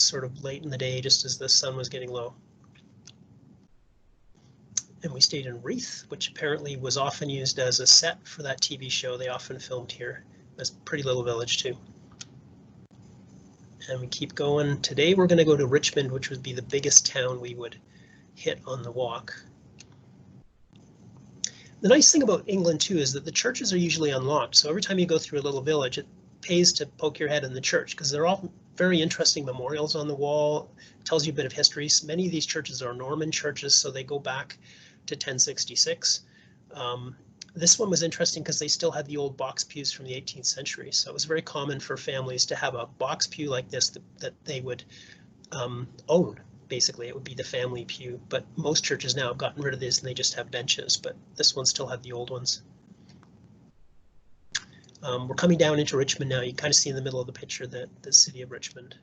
sort of late in the day, just as the sun was getting low. And we stayed in Reeth, which apparently was often used as a set for that TV show. They often filmed here. It's a pretty little village too. And we keep going. Today we're going to go to Richmond, which would be the biggest town we would hit on the walk. The nice thing about England too is that the churches are usually unlocked. So every time you go through a little village, it pays to poke your head in the church because they're all very interesting memorials on the wall. It tells you a bit of history. So many of these churches are Norman churches, so they go back to 1066. This one was interesting because they still had the old box pews from the 18th century. So it was very common for families to have a box pew like this that they would own. Basically, it would be the family pew. But most churches now have gotten rid of this and they just have benches. But this one still had the old ones. We're coming down into Richmond now. You kind of see in the middle of the picture the city of Richmond.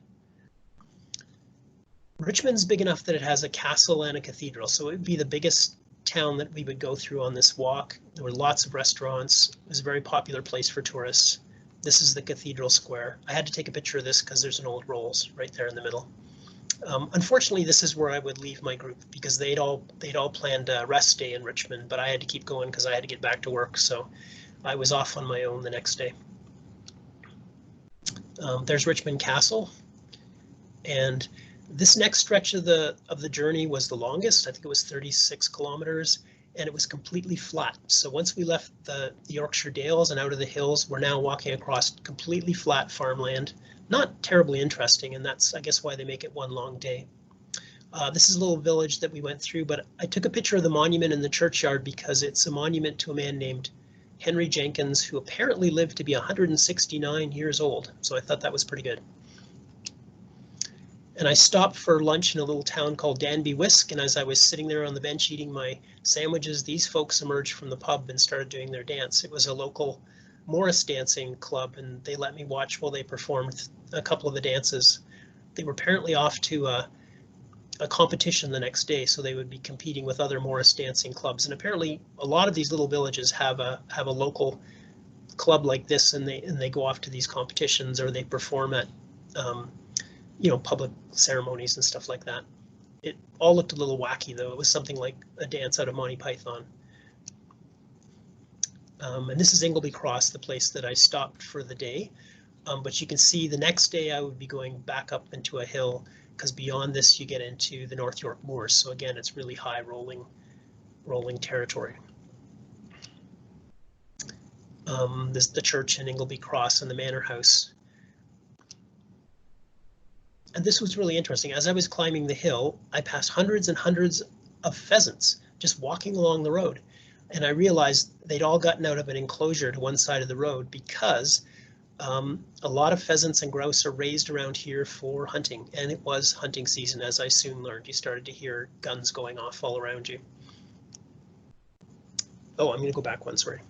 Richmond's big enough that it has a castle and a cathedral. So it would be the biggest town that we would go through on this walk. There were lots of restaurants. It was a very popular place for tourists. This is the cathedral square. I had to take a picture of this because there's an old Rolls right there in the middle. Unfortunately, this is where I would leave my group because they'd all planned a rest day in Richmond, but I had to keep going because I had to get back to work. So I was off on my own the next day. There's Richmond Castle, and this next stretch of the journey was the longest. I think it was 36 kilometers, and it was completely flat. So once we left the Yorkshire Dales and out of the hills, we're now walking across completely flat farmland. Not terribly interesting, and that's, I guess, why they make it one long day. This is a little village that we went through, but I took a picture of the monument in the churchyard because it's a monument to a man named Henry Jenkins, who apparently lived to be 169 years old. So I thought that was pretty good. And I stopped for lunch in a little town called Danby Wisk, and as I was sitting there on the bench eating my sandwiches, these folks emerged from the pub and started doing their dance. It was a local Morris dancing club, and they let me watch while they performed a couple of the dances. They were apparently off to a competition the next day, so they would be competing with other Morris dancing clubs. And apparently a lot of these little villages have a local club like this, and they go off to these competitions, or they perform at public ceremonies and stuff like that. It all looked a little wacky though. It was something like a dance out of Monty Python. And this is Ingleby Cross, the place that I stopped for the day. But you can see the next day I would be going back up into a hill, because beyond this you get into the North York Moors. So again, it's really high rolling territory. There's the church in Ingleby Cross and the manor house. And this was really interesting. As I was climbing the hill, I passed hundreds and hundreds of pheasants just walking along the road. And I realized they'd all gotten out of an enclosure to one side of the road because a lot of pheasants and grouse are raised around here for hunting. And it was hunting season, as I soon learned. You started to hear guns going off all around you. Oh, I'm going to go back one, sorry.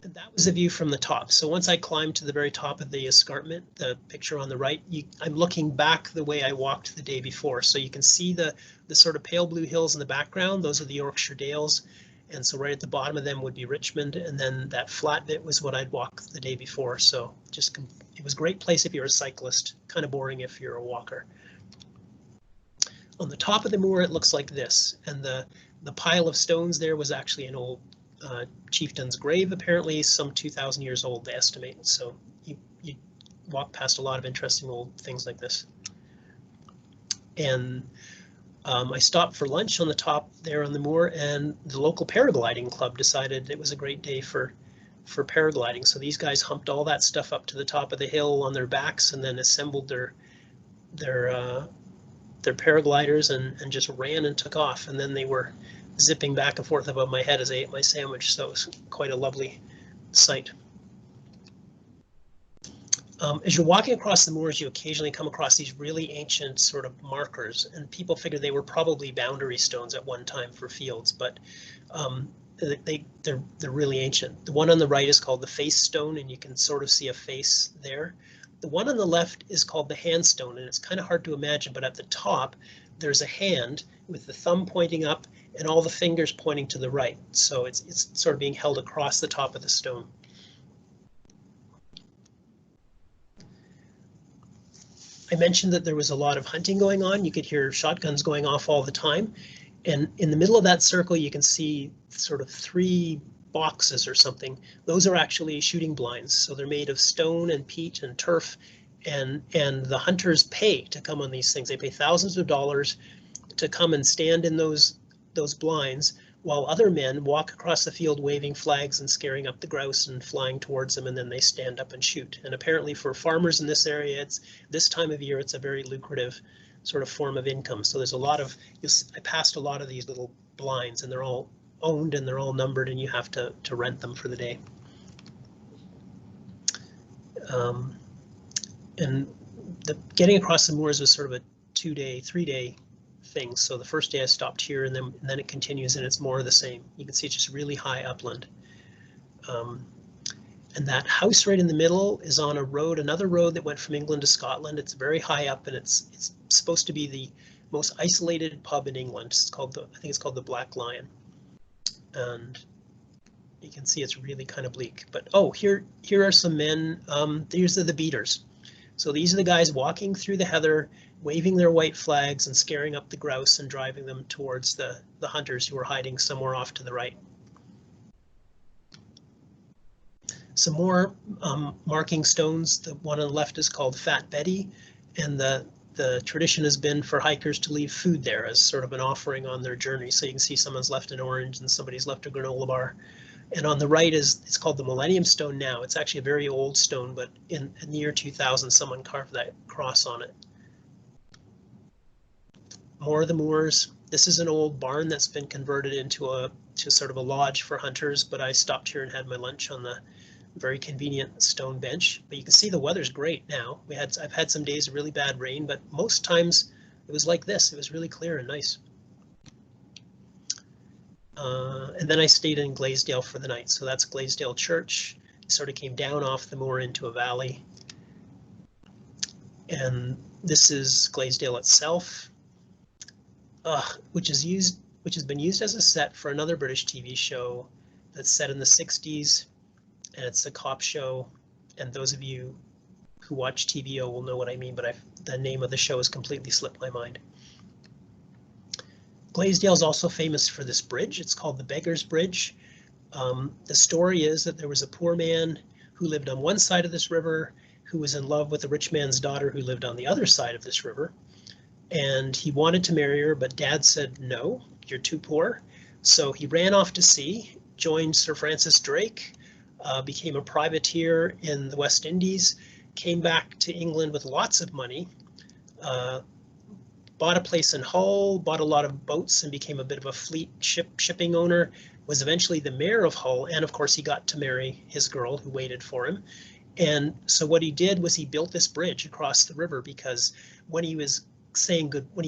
And that was a view from the top. So once I climbed to the very top of the escarpment, the picture on the right, I'm looking back the way I walked the day before. So you can see the sort of pale blue hills in the background. Those are the Yorkshire Dales. And so right at the bottom of them would be Richmond. And then that flat bit was what I'd walked the day before. So it was a great place if you're a cyclist, kind of boring if you're a walker. On the top of the moor, it looks like this. And the pile of stones there was actually an old chieftain's grave, apparently some 2,000 years old, they estimate. So you walk past a lot of interesting old things like this. And I stopped for lunch on the top there on the moor, and the local paragliding club decided it was a great day for paragliding. So these guys humped all that stuff up to the top of the hill on their backs and then assembled their paragliders and just ran and took off. And then they were zipping back and forth above my head as I ate my sandwich. So it was quite a lovely sight. As you're walking across the moors, you occasionally come across these really ancient sort of markers, and people figure they were probably boundary stones at one time for fields, but they're really ancient. The one on the right is called the face stone, and you can sort of see a face there. The one on the left is called the hand stone, and it's kind of hard to imagine, but at the top there's a hand with the thumb pointing up and all the fingers pointing to the right. So it's sort of being held across the top of the stone. I mentioned that there was a lot of hunting going on. You could hear shotguns going off all the time. And in the middle of that circle, you can see sort of 3 boxes or something. Those are actually shooting blinds. So they're made of stone and peat and turf. And the hunters pay to come on these things. They pay thousands of dollars to come and stand in those blinds while other men walk across the field waving flags and scaring up the grouse and flying towards them, and then they stand up and shoot. And apparently for farmers in this area, it's this time of year, it's a very lucrative sort of form of income. So there's a lot of, I passed a lot of these little blinds, and they're all owned and they're all numbered, and you have to rent them for the day. And getting across the moors was sort of a 2-day, 3-day thing. So the first day I stopped here, and then it continues, and it's more of the same. You can see it's just really high upland. And that house right in the middle is on a road, another road that went from England to Scotland. It's very high up, and it's supposed to be the most isolated pub in England. It's called I think it's called the Black Lion. And you can see it's really kind of bleak. But oh, here are some men. These are the beaters. So these are the guys walking through the heather, waving their white flags and scaring up the grouse and driving them towards the hunters who were hiding somewhere off to the right. Some more marking stones. The one on the left is called Fat Betty, and the tradition has been for hikers to leave food there as sort of an offering on their journey. So you can see someone's left an orange and somebody's left a granola bar. And on the right it's called the Millennium Stone now. It's actually a very old stone, but in the year 2000, someone carved that cross on it. More of the moors. This is an old barn that's been converted into sort of a lodge for hunters, but I stopped here and had my lunch on the very convenient stone bench. But you can see the weather's great now. I've had some days of really bad rain, but most times it was like this. It was really clear and nice. And then I stayed in Glaisdale for the night. So that's Glaisdale Church. It sort of came down off the moor into a valley. And this is Glaisdale itself, which has been used as a set for another British TV show that's set in the 60s, and it's a cop show. And those of you who watch TVO will know what I mean, but the name of the show has completely slipped my mind. Glaisdale is also famous for this bridge. It's called the Beggar's Bridge. The story is that there was a poor man who lived on one side of this river who was in love with a rich man's daughter who lived on the other side of this river. And he wanted to marry her, but Dad said, no, you're too poor. So he ran off to sea, joined Sir Francis Drake, became a privateer in the West Indies, came back to England with lots of money, bought a place in Hull, bought a lot of boats, and became a bit of a fleet shipping owner, was eventually the mayor of Hull, and of course he got to marry his girl who waited for him. And so what he did was he built this bridge across the river, because when he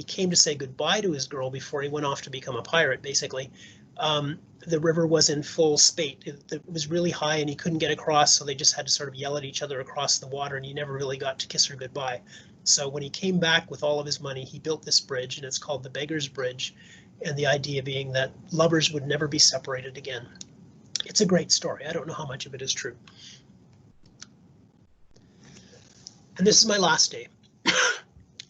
came to say goodbye to his girl before he went off to become a pirate, basically, the river was in full spate. It was really high and he couldn't get across, so they just had to sort of yell at each other across the water, and he never really got to kiss her goodbye. So when he came back with all of his money, he built this bridge, and it's called the Beggar's Bridge, and the idea being that lovers would never be separated again. It's a great story. I don't know how much of it is true. And this is my last day.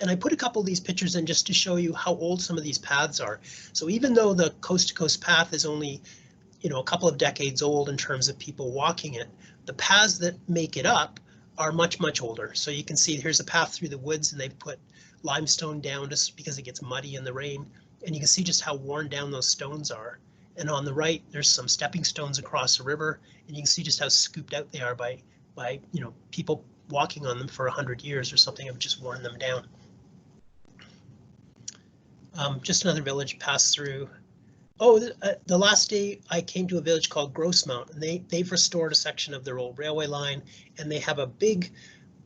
And I put a couple of these pictures in just to show you how old some of these paths are. So even though the coast to coast path is only, a couple of decades old in terms of people walking it, the paths that make it up are much, much older. So you can see here's a path through the woods, and they've put limestone down just because it gets muddy in the rain. And you can see just how worn down those stones are. And on the right, there's some stepping stones across the river, and you can see just how scooped out they are by people walking on them for 100 years or something have just worn them down. Just another village passed through. Oh, the last day I came to a village called Grouse Mountain. They've restored a section of their old railway line, and they have a big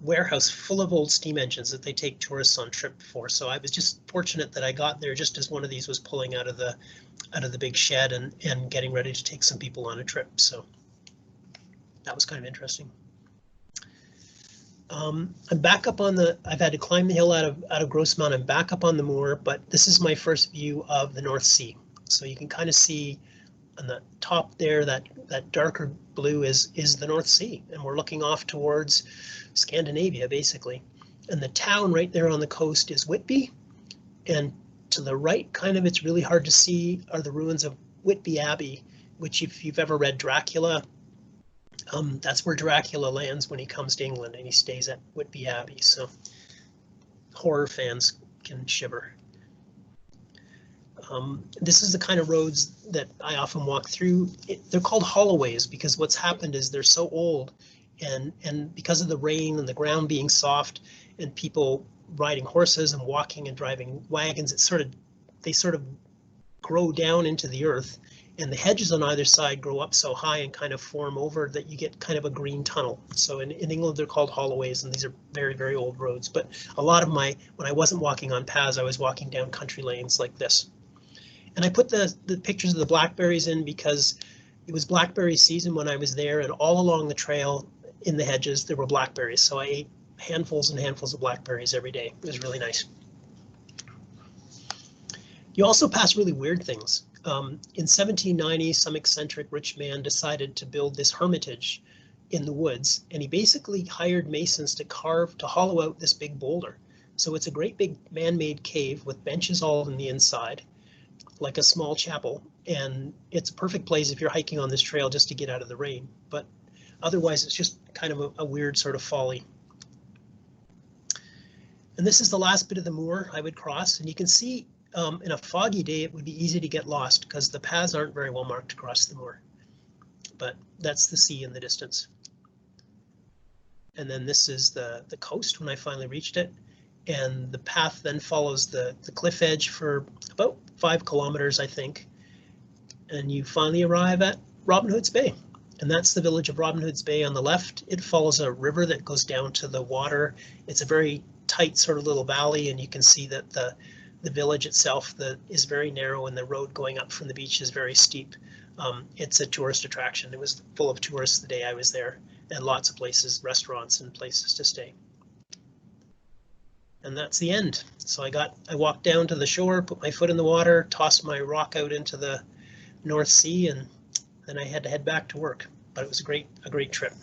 warehouse full of old steam engines that they take tourists on trip for. So I was just fortunate that I got there just as one of these was pulling out of the big shed and getting ready to take some people on a trip. So that was kind of interesting. I'm back up on I've had to climb the hill out of Grouse Mountain, back up on the moor, but this is my first view of the North Sea. So you can kind of see on the top there, that darker blue is the North Sea, and we're looking off towards Scandinavia, basically. And the town right there on the coast is Whitby. And to the right, kind of, it's really hard to see, are the ruins of Whitby Abbey, which if you've ever read Dracula, that's where Dracula lands when he comes to England, and he stays at Whitby Abbey. So horror fans can shiver. This is the kind of roads that I often walk through. They're called Holloways because what's happened is they're so old, and because of the rain and the ground being soft and people riding horses and walking and driving wagons, they sort of grow down into the earth, and the hedges on either side grow up so high and kind of form over that you get kind of a green tunnel. So in England, they're called Holloways, and these are very, very old roads. But a lot of when I wasn't walking on paths, I was walking down country lanes like this. And I put the pictures of the blackberries in because it was blackberry season when I was there, and all along the trail in the hedges, there were blackberries. So I ate handfuls and handfuls of blackberries every day. It was really nice. You also pass really weird things. In 1790, some eccentric rich man decided to build this hermitage in the woods, and he basically hired masons to hollow out this big boulder. So it's a great big man-made cave with benches all on the inside, like a small chapel, and it's a perfect place if you're hiking on this trail just to get out of the rain. But otherwise, it's just kind of a weird sort of folly. And this is the last bit of the moor I would cross, and you can see in a foggy day, it would be easy to get lost because the paths aren't very well marked across the moor. But that's the sea in the distance. And then this is the coast when I finally reached it. And the path then follows the cliff edge for about 5 kilometers, I think. And you finally arrive at Robin Hood's Bay. And that's the village of Robin Hood's Bay on the left. It follows a river that goes down to the water. It's a very tight sort of little valley, and you can see that the village itself is very narrow, and the road going up from the beach is very steep. It's a tourist attraction. It was full of tourists the day I was there, and lots of places, restaurants and places to stay. And that's the end. So I walked down to the shore, put my foot in the water, tossed my rock out into the North Sea, and then I had to head back to work. But it was a great trip.